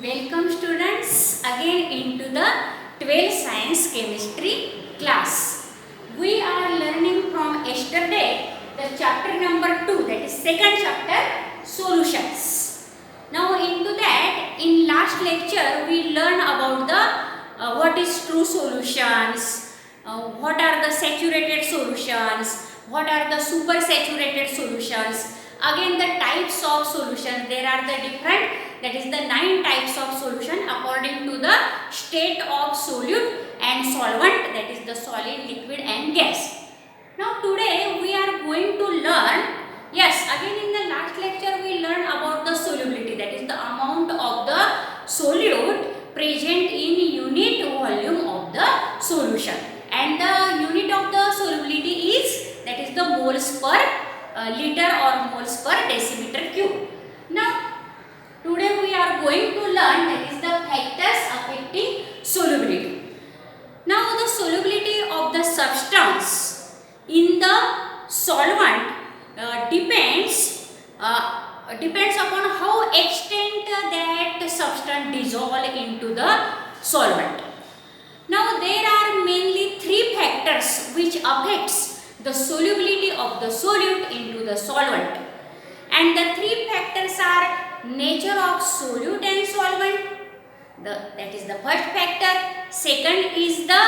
Welcome students again into the 12th Science Chemistry class. We are learning from yesterday the chapter number 2, that is second chapter, solutions. Now into that, in last lecture we learned about the what is true solutions, what are the saturated solutions, what are the supersaturated solutions. Again the types of solutions, there are the different, that is the 9 types of solution according to the state of solute and solvent, that is the solid, liquid and gas. Now today we are going to learn, yes, again in the last lecture we learned about the solubility, that is the amount of the solute present in unit volume of the solution, and the unit of the solubility is, that is the moles per liter or moles per decimeter cube. Now today we are going to learn, that is the factors affecting solubility. Now the solubility of the substance in the solvent depends upon how extent that substance dissolve into the solvent. Now there are mainly 3 factors which affects the solubility of the solute into the solvent, and the 3 factors are nature of solute and solvent, that is the first factor. Second is the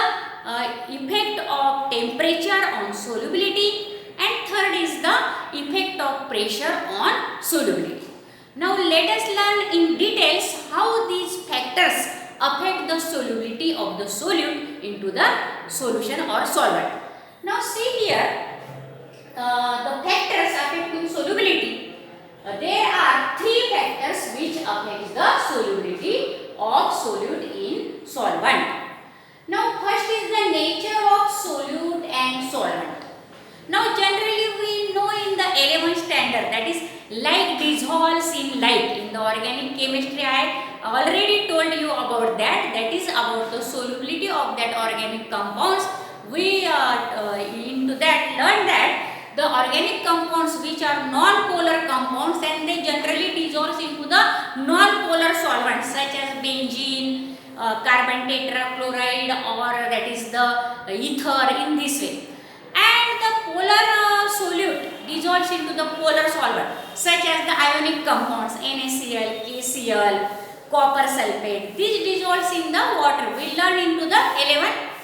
effect of temperature on solubility, and third is the effect of pressure on solubility. Now let us learn in details how these factors affect the solubility of the solute into the solution or solvent. Now see here, the factors affecting solubility. There are 3 factors which affect the solubility of solute in solvent. Now first is the nature of solute and solvent. Now generally we know in the 11th standard, that is like dissolves in like. In the organic chemistry I already told you about that. That is about the solubility of that organic compounds. We into that learn that the organic compounds which are non-polar compounds, and they generally dissolve into the non-polar solvents such as benzene, carbon tetrachloride, or that is the ether, in this way. And the polar solute dissolves into the polar solvent such as the ionic compounds NaCl, KCl, copper sulfate. These dissolves in the water. We learn into the 11th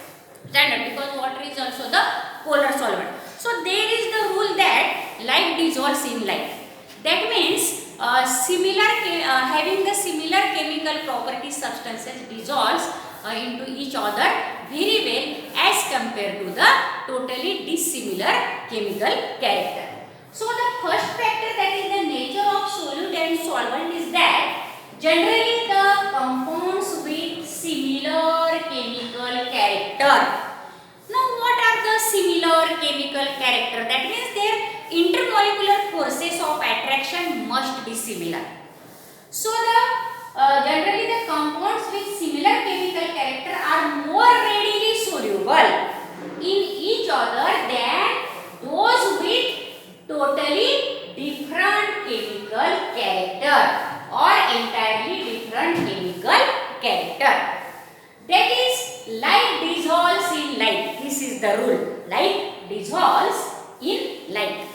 standard because water is also the polar solvent. So there is the rule that like dissolves in like. That means having the similar chemical properties substances dissolves into each other very well as compared to the totally dissimilar chemical character. So the first factor, that is the nature of solute and solvent, is that generally the compounds with similar chemical character. Now what are the similar chemical character? That means their intermolecular forces of attraction must be similar. So generally the compounds with similar chemical character are more readily soluble in each other than those with totally different chemical character or entirely different chemical character. That is like dissolves in like. This is the rule. Like dissolves in like.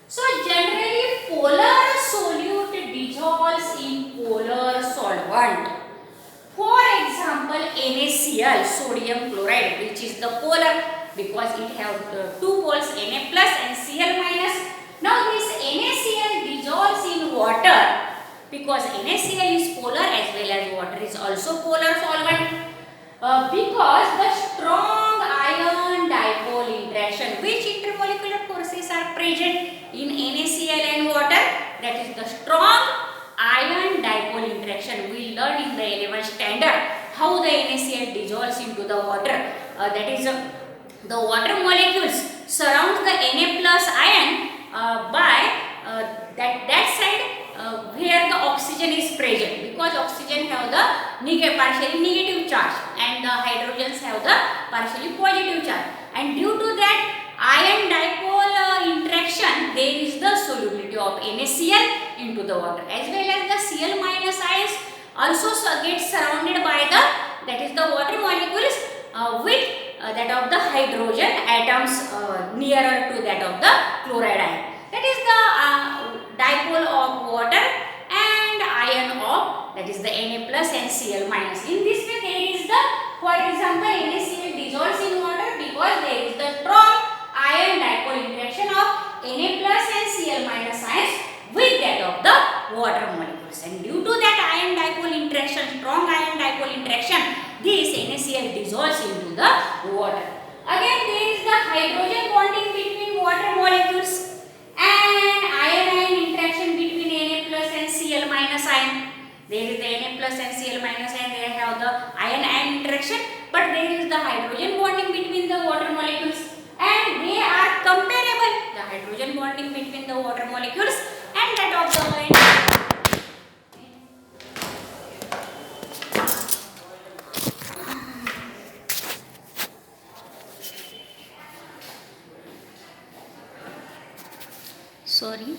So generally polar solute dissolves in polar solvent. For example, NaCl, sodium chloride, which is the polar because it have 2 poles, Na plus and Cl minus. Now this NaCl dissolves in water because NaCl is polar as well as water is also polar solvent. Because the strong ion dipole interaction, which intermolecular forces are present in NaCl and water, that is the strong ion dipole interaction. We learned in the 11th standard how the NaCl dissolves into the water. That is the water molecules surround the Na plus ion by that side where the oxygen is present, because oxygen have the partially negative charge and the hydrogens have the partially positive charge, and due to that ion dipole interaction there is the solubility of NaCl into the water as well as the Cl minus ions also gets surrounded by the, that is the water molecules with that of the hydrogen atoms nearer to that of the chloride ion. That is the dipole of water and ion of, that is the Na plus and Cl minus. In this way there is the, for example, NaCl dissolves in water because there is the strong ion dipole interaction of Na plus and Cl minus ions with that of the water molecules, and due to that ion dipole interaction, strong ion dipole interaction, this NaCl dissolves into the water. Again there is the hydrogen bonding between water molecules and ion-ion interaction between Na plus and Cl minus ion. There is the Na plus and Cl minus ion, they have the ion-ion interaction, but there is the hydrogen bonding between the water molecules and they are comparable, the hydrogen bonding between the water molecules and that of the ion. Sorry.